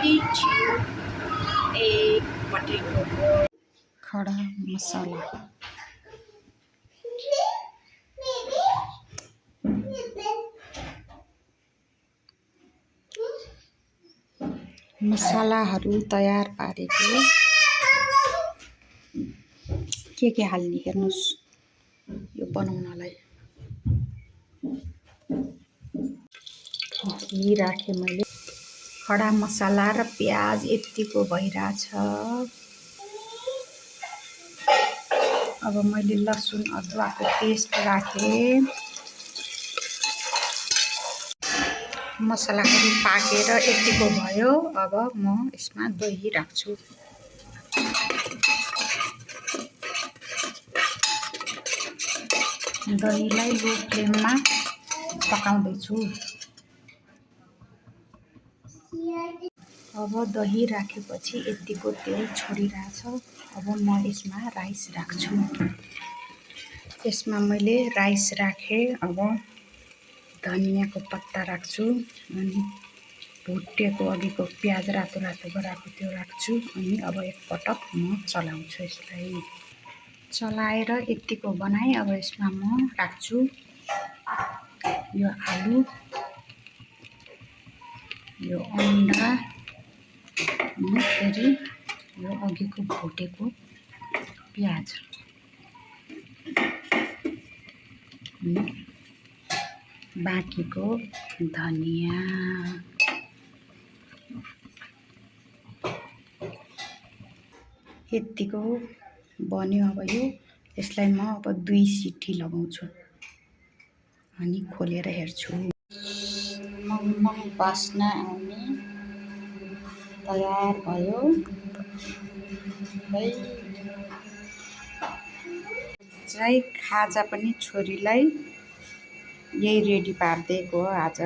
हालिदिन्छु एकपट्टिको खडा मसला। मसलाहरू तयार पारेको के हाल्ने हेर्नुस् यो बनाउनलाई। घी राखेँ मैले। खडा मसला र प्याज यतिको भइरहेछ। अब मैले लसुन अदुवाको पेस्ट राखेँ। मसलाहरू पाकेर यतिको भयो। अब म यसमा दही राख्छु। दहीलाई लो फ्लेममा पकाउँदैछु। अब दही राखेपछि यतिको तेल छोडिरहेछ। अब म यसमा राइस राख्छु। यसमा मैले राइस राखेँ। अब धनियाँको पत्ता राख्छु अनि भुटेको अघिको प्याज रातो रातो गराएको त्यो राख्छु। अनि अब एकपटक म चलाउँछु यसलाई। चलाएर यतिको बनाएँ। अब यसमा म राख्छु यो आलु, यो अन्डा अनि फेरि यो अघिको भुटेको प्याज अनि बाँकीको धनियाँ। यतिको बन्यो। अब यसलाई म अब 2 सिटी लगाउँछु अनि खोलेर हेर्छु। मङ बास्ना आउने तयार भयो। चाहिँ खाजा पनि छोरीलाई यही रेडी पारिदिएको आज।